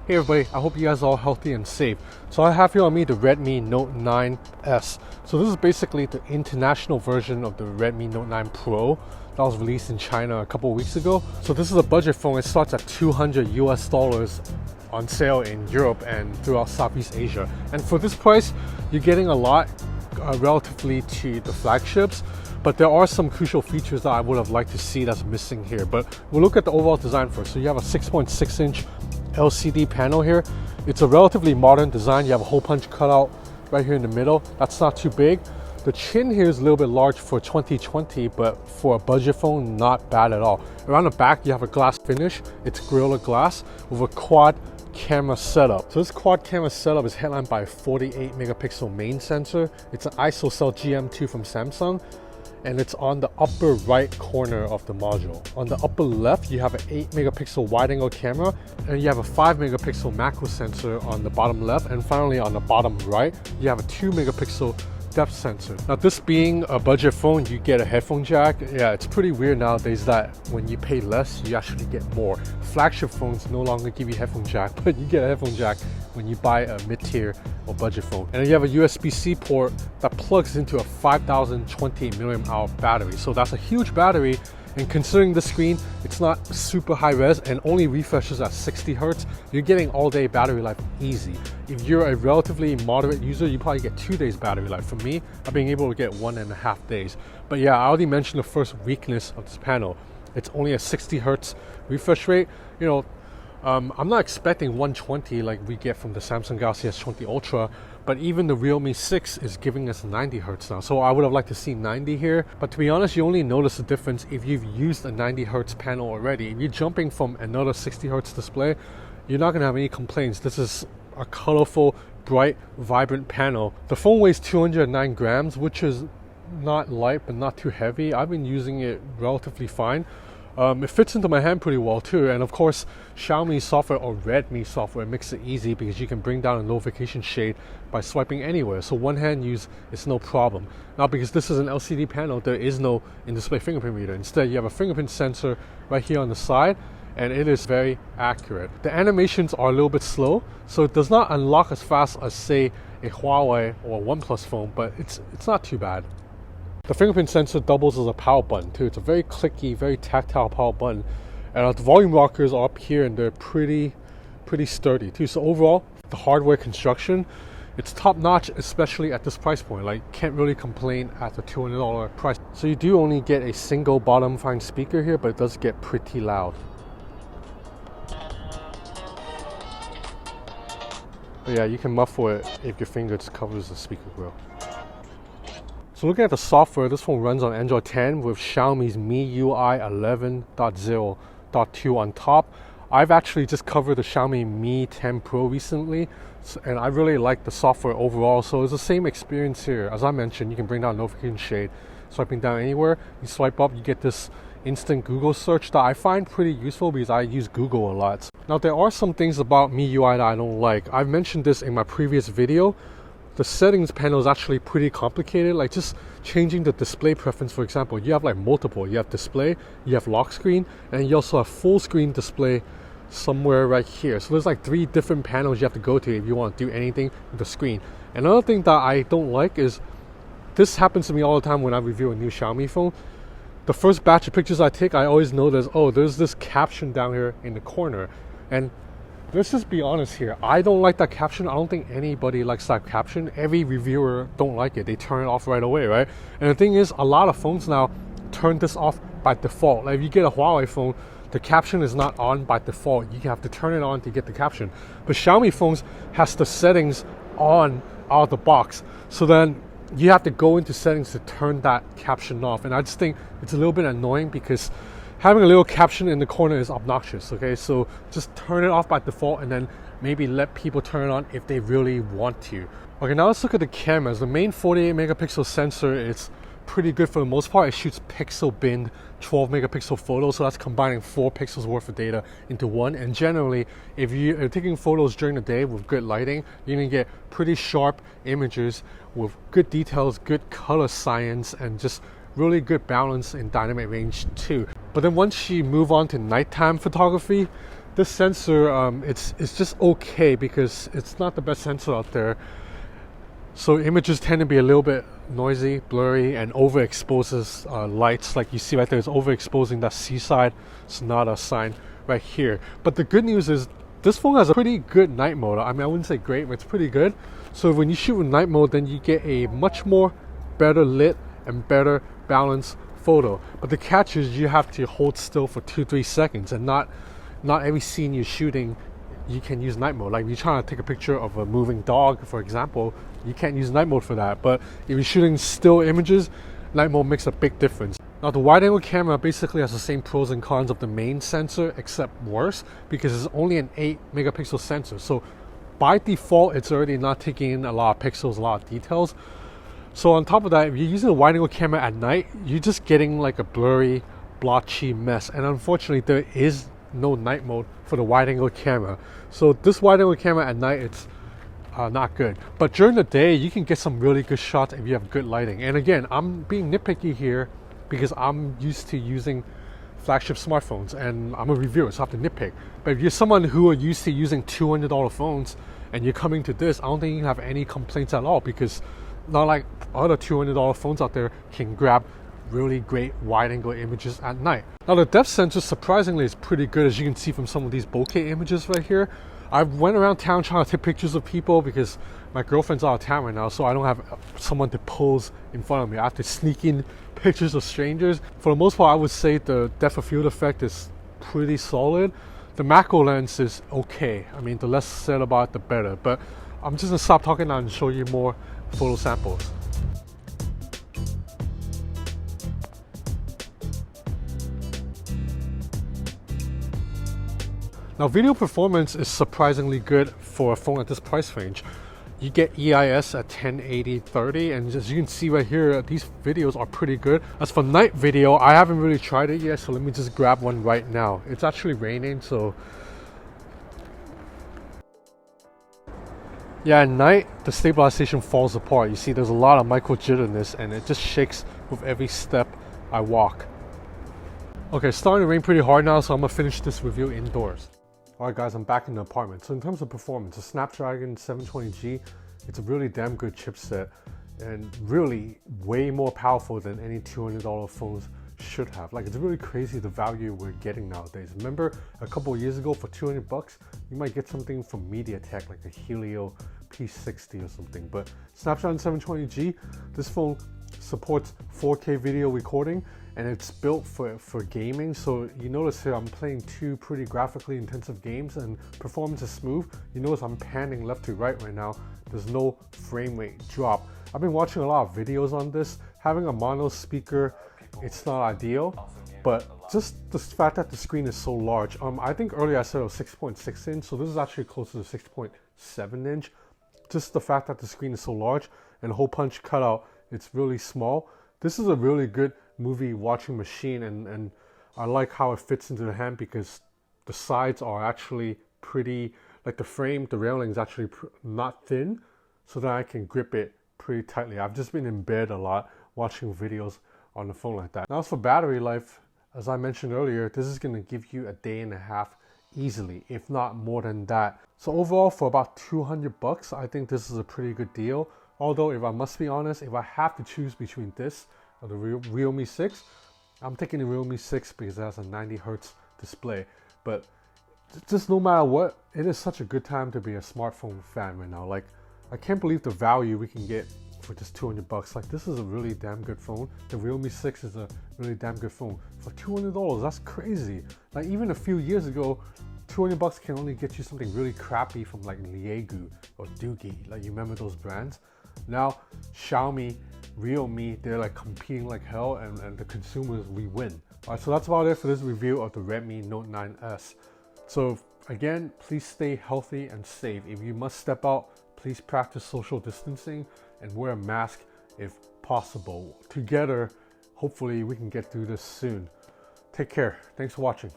Hey everybody, I hope you guys are all healthy and safe. So I have here on me the Redmi Note 9S. So this is basically the international version of the Redmi Note 9 Pro that was released in China a couple of weeks ago. So this is a budget phone. It starts at $200 US on sale in Europe and throughout Southeast Asia. And for this price, you're getting a lot relatively to the flagships. But there are some crucial features that I would have liked to see that's missing here. But we'll look at the overall design first. So you have a 6.6-inch LCD panel here. It's a relatively modern design. You have a hole punch cutout right here in the middle. That's not too big. The chin here is a little bit large for 2020, but for a budget phone, not bad at all. Around the back, you have a glass finish. It's Gorilla Glass with a quad camera setup. So this quad camera setup is headlined by a 48 megapixel main sensor. It's an ISOCELL GM2 from Samsung, and it's on the upper right corner of the module. On the upper left, you have an 8 megapixel wide angle camera, and you have a 5 megapixel macro sensor on the bottom left, and finally on the bottom right, you have a 2 megapixel depth sensor. Now this being a budget phone, you get a headphone jack. Yeah, it's pretty weird nowadays that when you pay less, you actually get more. Flagship phones no longer give you headphone jack, but you get a headphone jack when you buy a mid-tier or budget phone. And then you have a USB-C port that plugs into a 5028 mAh battery. So that's a huge battery. And considering the screen, it's not super high res and only refreshes at 60 Hz, you're getting all day battery life easy. If you're a relatively moderate user, you probably get 2 days battery life. For me, I've been able to get 1.5 days. But yeah, I already mentioned the first weakness of this panel. It's only a 60 Hz refresh rate. You know, I'm not expecting 120 like we get from the Samsung Galaxy S20 Ultra, but even the Realme 6 is giving us 90 Hz now. So I would have liked to see 90 here. But to be honest, you only notice the difference if you've used a 90 Hz panel already. If you're jumping from another 60 Hz display, you're not gonna have any complaints. This is a colorful, bright, vibrant panel. The phone weighs 209 grams, which is not light, but not too heavy. I've been using it relatively fine. It fits into my hand pretty well too, and of course Xiaomi software or Redmi software makes it easy because you can bring down a notification shade by swiping anywhere, so one hand use is no problem. Now because this is an LCD panel, there is no in-display fingerprint reader. Instead you have a fingerprint sensor right here on the side, and it is very accurate. The animations are a little bit slow, so it does not unlock as fast as say a Huawei or a OnePlus phone, but it's not too bad. The fingerprint sensor doubles as a power button too. It's a very clicky, very tactile power button. And the volume rockers are up here and they're pretty sturdy too. So overall, the hardware construction, it's top notch, especially at this price point. Like, can't really complain at the $200 price. So you do only get a single bottom fine speaker here, but it does get pretty loud. But yeah, you can muffle it if your finger just covers the speaker grill. So looking at the software, this phone runs on Android 10 with Xiaomi's MIUI 11.0.2 on top. I've actually just covered the Xiaomi Mi 10 Pro recently, and I really like the software overall. So it's the same experience here. As I mentioned, you can bring down notification shade, swiping down anywhere. You swipe up, you get this instant Google search that I find pretty useful because I use Google a lot. Now there are some things about MIUI that I don't like. I've mentioned this in my previous video. The settings panel is actually pretty complicated, like just changing the display preference. For example, you have like multiple. You have display, you have lock screen, and you also have full screen display somewhere right here. So there's like 3 different panels you have to go to if you want to do anything with the screen. Another thing that I don't like is, this happens to me all the time when I review a new Xiaomi phone. The first batch of pictures I take, I always notice, oh, there's this caption down here in the corner. And let's just be honest here. I don't like that caption. I don't think anybody likes that caption. Every reviewer don't like it. They turn it off right away, right? And the thing is, a lot of phones now turn this off by default. Like if you get a Huawei phone, the caption is not on by default. You have to turn it on to get the caption. But Xiaomi phones has the settings on out of the box. So then you have to go into settings to turn that caption off. And I just think it's a little bit annoying because having a little caption in the corner is obnoxious, okay? So just turn it off by default and then maybe let people turn it on if they really want to. Okay, now let's look at the cameras. The main 48 megapixel sensor is pretty good for the most part. It shoots pixel binned 12 megapixel photos, so that's combining 4 pixels worth of data into one. And generally, if you're taking photos during the day with good lighting, you're gonna get pretty sharp images with good details, good color science, and just really good balance in dynamic range too. But then once you move on to nighttime photography, This sensor, it's just okay because it's not the best sensor out there. So images tend to be a little bit noisy, blurry, and overexposes lights. Like you see right there, it's overexposing that seaside. It's not a sign right here. But the good news is this phone has a pretty good night mode. I mean, I wouldn't say great, but it's pretty good. So when you shoot in night mode, then you get a much more better lit and better balanced photo. But the catch is you have to hold still for 2-3 seconds, and not every scene you're shooting you can use night mode. Like if you're trying to take a picture of a moving dog, for example, you can't use night mode for that. But if you're shooting still images, night mode makes a big difference. Now the wide angle camera basically has the same pros and cons of the main sensor, except worse, because it's only an 8 megapixel sensor. So by default, it's already not taking in a lot of pixels, a lot of details. So on top of that, if you're using a wide angle camera at night, you're just getting like a blurry, blotchy mess. And unfortunately, there is no night mode for the wide angle camera. So this wide angle camera at night, it's not good. But during the day, you can get some really good shots if you have good lighting. And again, I'm being nitpicky here because I'm used to using flagship smartphones and I'm a reviewer, so I have to nitpick. But if you're someone who are used to using $200 phones and you're coming to this, I don't think you can have any complaints at all, because not like other $200 phones out there can grab really great wide angle images at night. Now the depth sensor surprisingly is pretty good, as you can see from some of these bokeh images right here. I went around town trying to take pictures of people because my girlfriend's out of town right now, so I don't have someone to pose in front of me. I have to sneak in pictures of strangers. For the most part, I would say the depth of field effect is pretty solid. The macro lens is okay. I mean, the less said about it, the better. But I'm just gonna stop talking now and show you more photo samples. Now video performance is surprisingly good for a phone at this price range. You get EIS at 1080-30, and as you can see right here, these videos are pretty good. As for night video, I haven't really tried it yet, so let me just grab one right now. It's actually raining, so yeah, at night the stabilization falls apart. You see there's a lot of micro jitterness and it just shakes with every step I walk. Okay, it's starting to rain pretty hard now, so I'm gonna finish this review indoors. Alright guys, I'm back in the apartment. So in terms of performance, the Snapdragon 720G, it's a really damn good chipset and really way more powerful than any $200 phones should have. Like, it's really crazy the value we're getting nowadays. Remember a couple of years ago, for 200 bucks, you might get something from MediaTek, like a Helio P60 or something. But Snapdragon 720G, this phone supports 4K video recording, and it's built for gaming. So you notice here I'm playing 2 pretty graphically intensive games and performance is smooth. You notice I'm panning left to right now. There's no frame rate drop. I've been watching a lot of videos on this. Having a mono speaker, it's not ideal, but just the fact that the screen is so large. I think earlier I said it was 6.6 inch, so this is actually closer to 6.7 inch. Just the fact that the screen is so large and the hole punch cutout, it's really small. This is a really good movie watching machine, and I like how it fits into the hand because the sides are actually pretty, like the frame, the railing is actually not thin, so that I can grip it pretty tightly. I've just been in bed a lot watching videos on the phone like that. Now as for battery life, as I mentioned earlier, this is going to give you a day and a half easily, if not more than that. So overall, for about 200 bucks, I think this is a pretty good deal. Although if I must be honest, if I have to choose between this or the Realme 6, I'm taking the Realme 6 because it has a 90 Hz display. But just no matter what, it is such a good time to be a smartphone fan right now. Like, I can't believe the value we can get for just 200 bucks. Like, this is a really damn good phone. The Realme 6 is a really damn good phone. For $200, that's crazy. Like, even a few years ago, 200 bucks can only get you something really crappy from like Liegu or Doogie. Like, you remember those brands? Now, Xiaomi, Realme, they're like competing like hell, and the consumers, we win. Alright, so that's about it for this review of the Redmi Note 9S. So again, please stay healthy and safe. If you must step out, please practice social distancing and wear a mask if possible. Together, hopefully we can get through this soon. Take care. Thanks for watching.